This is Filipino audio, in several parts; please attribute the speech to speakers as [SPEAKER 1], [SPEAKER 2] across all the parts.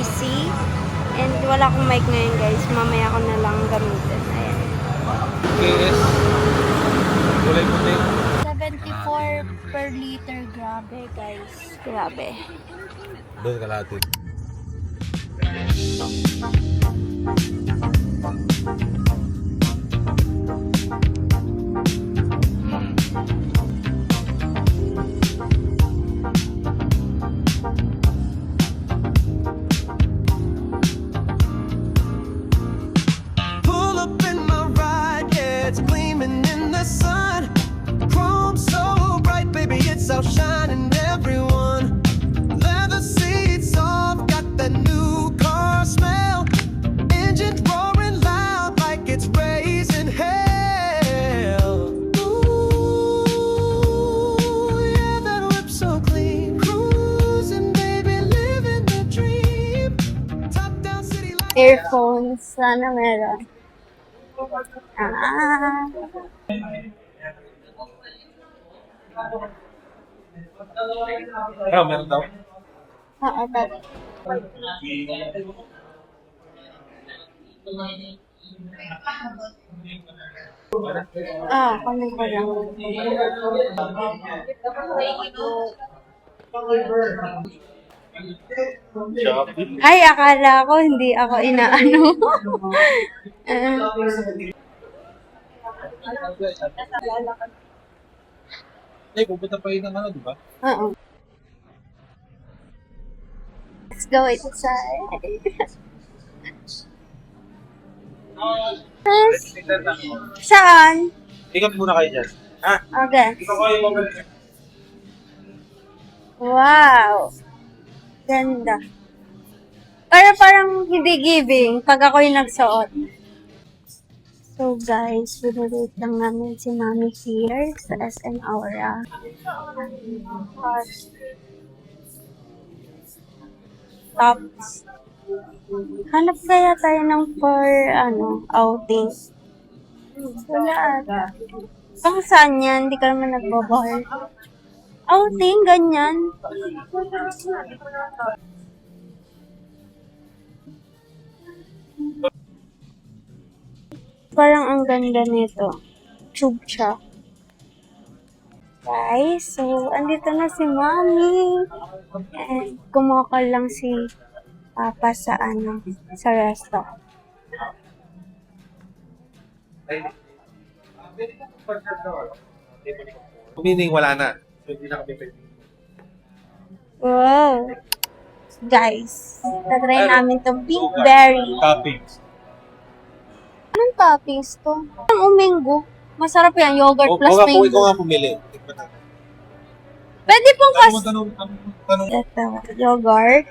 [SPEAKER 1] AC. And wala akong mic ngayon guys. Mamaya ko na lang gamitin. Ayan.
[SPEAKER 2] KS. Kulay puti.
[SPEAKER 1] 74 per liter. Grabe guys. Grabe.
[SPEAKER 2] Doon kalahati.
[SPEAKER 3] Pull up in my ride, yeah, it's gleaming in the sun. Chrome so bright, baby, it's outshining everyone. Leather seats off, got that new car smell. Engine roaring loud like it's raising hell. Ooh, yeah, that whip so clean. Cruising, baby, living the dream. Top down city lights.
[SPEAKER 1] Earphones. Sana meron. Ah.
[SPEAKER 2] Meron daw.
[SPEAKER 1] Oo, tata. Kunin ko lang.
[SPEAKER 2] Shopee.
[SPEAKER 1] Ay, akala ko hindi ako inaano.
[SPEAKER 2] Ay, pupunta pa yun ng ano, di ba?
[SPEAKER 1] Oo. Let's go inside. Saan?
[SPEAKER 2] Ikot muna kayo dyan. Ha?
[SPEAKER 1] Okay.
[SPEAKER 2] Ikaw kayo mabalik.
[SPEAKER 1] Wow. Ganda. Pero parang hindi giving pag ako'y nagsuot. So guys, binulot lang namin si Mami here sa SM Aura. Tops. Hanap kaya tayo ng for outing. Wala ata. Pang saan yan? Hindi ka naman nagbabar. Outing, ganyan. Parang ang ganda nito. Tube siya. Guys, so, andito na si Mommy. And kumakal lang si Papa sa sa resto.
[SPEAKER 2] Meaning wala na. So, hindi na kami pwede.
[SPEAKER 1] Wow! Guys, tatry namin itong pink berry.
[SPEAKER 2] Toppings.
[SPEAKER 1] Anong toppings to? Ang umingo. Masarap yan, yogurt plus
[SPEAKER 2] Ikaw
[SPEAKER 1] mango.
[SPEAKER 2] nga pumili. Tikman natin.
[SPEAKER 1] Pwede pong
[SPEAKER 2] Tanong.
[SPEAKER 1] Ito, yogurt.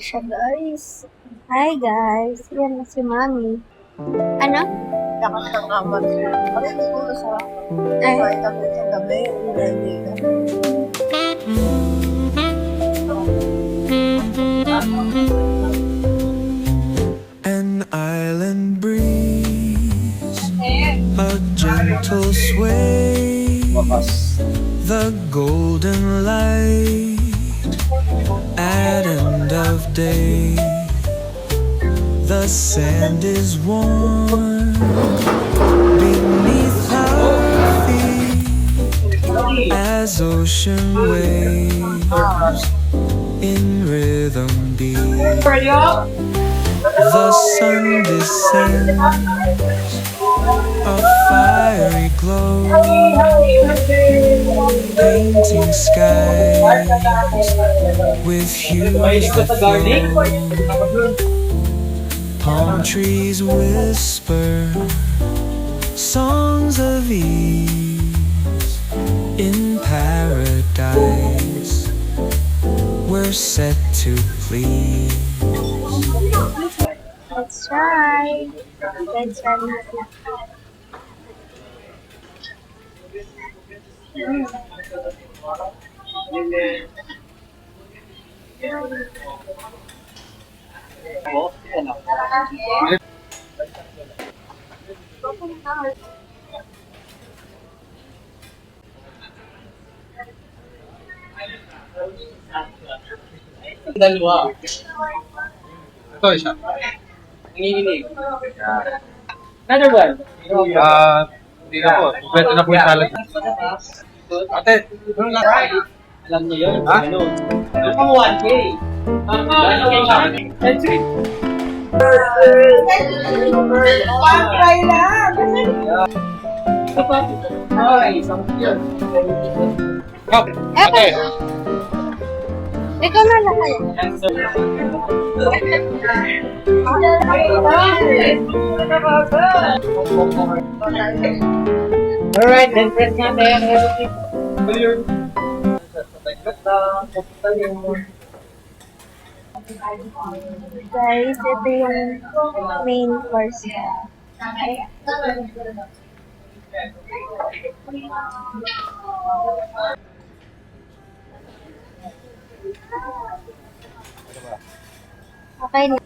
[SPEAKER 1] Siya guys. Hi guys. Yan na si Mami. Ano? Ay.
[SPEAKER 3] An island breeze, a gentle sway, the golden light at end of day. The sand is warm beneath our feet as ocean waves in rhythm beat. The sun descends, a fiery glow, painting skies with hues that flow. Palm trees whisper songs of ease. In paradise, we're set to please.
[SPEAKER 1] Let's try. Let's try natin.
[SPEAKER 4] Dalawa.
[SPEAKER 2] Ito, isa.
[SPEAKER 4] Nanginginig. Another one.
[SPEAKER 2] Hindi na po. Pwede na po yung salad. Ate, ano lang?
[SPEAKER 4] Alam niyo yun.
[SPEAKER 2] Ha?
[SPEAKER 4] Ano? Yung pang 1K. Galing kay Shani. That's it. Ay, isang yun.
[SPEAKER 2] Ate,
[SPEAKER 1] Ikaw na lang kayo.
[SPEAKER 4] Alright, then press natin.
[SPEAKER 1] Guys, ito yung main course. Okay na.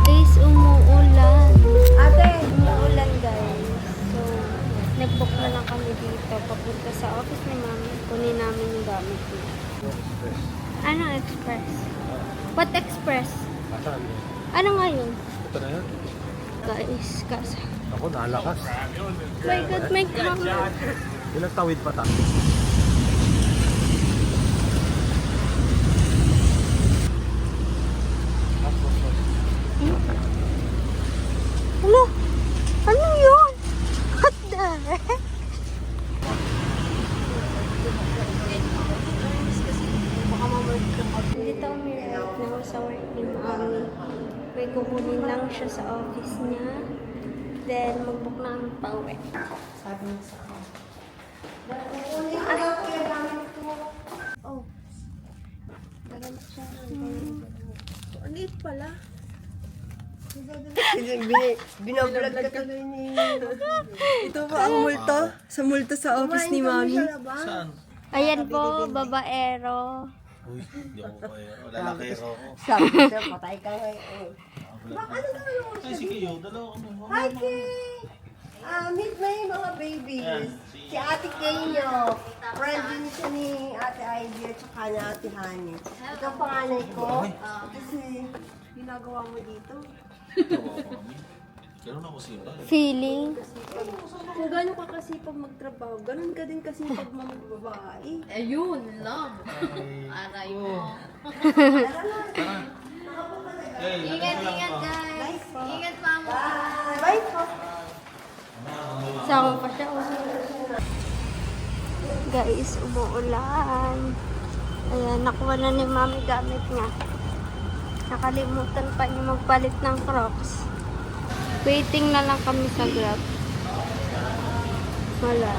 [SPEAKER 1] Guys, umuulan. Umuulan guys. So, nag-book na lang kami dito. Papunta sa office ni Mami. Kunin namin yung gamit niya. Ano express? What express? Ano nga yun?
[SPEAKER 2] ito na yan.
[SPEAKER 1] Guys, kasi.
[SPEAKER 2] Ako, nalakas.
[SPEAKER 1] My God, my camera.
[SPEAKER 2] Ilang tawid pa ta?
[SPEAKER 1] Ano? Ano yun? What the heck? Dito kami right now sa work ni Mami. May kukunin lang siya sa office niya. Then, mag-book na ang pauwi. Sabi niya sa akin. Oh. Dagamit siya.
[SPEAKER 5] Ulit pala. Binablog ka tuloy ni... Ito pa ang multo. Sa multo sa office ni Mami.
[SPEAKER 1] Ayan po, babaero.
[SPEAKER 2] Uy, hindi ako kaya. Lalakero ako.
[SPEAKER 5] Sabi ko siya, patay ka ngayon.
[SPEAKER 2] Ay, sige yun. Dalawa kami.
[SPEAKER 5] Hi, Kay! Meet mo yung mga babies. Si Ate Kay nyo. Friend din siya ni Ate Ivy at saka ni Ate Honey. Ito ang panganay ko. Kasi ginagawa mo dito.
[SPEAKER 2] Ganun ako siya.
[SPEAKER 1] Feeling.
[SPEAKER 5] Kung gano'n ka kasipag magtrabaho, gano'n ka din kasipag magbabae.
[SPEAKER 6] Ayun lang. Aray mo. Ingat, ingat guys. Ingat pa mo.
[SPEAKER 5] Bye po.
[SPEAKER 1] Sama pa siya. Guys, umuulan. Ayan, nakuha na ni Mami gamit niya. Nakalimutan pa niya magpalit ng Crocs. Waiting na lang kami sa Grab. Wala.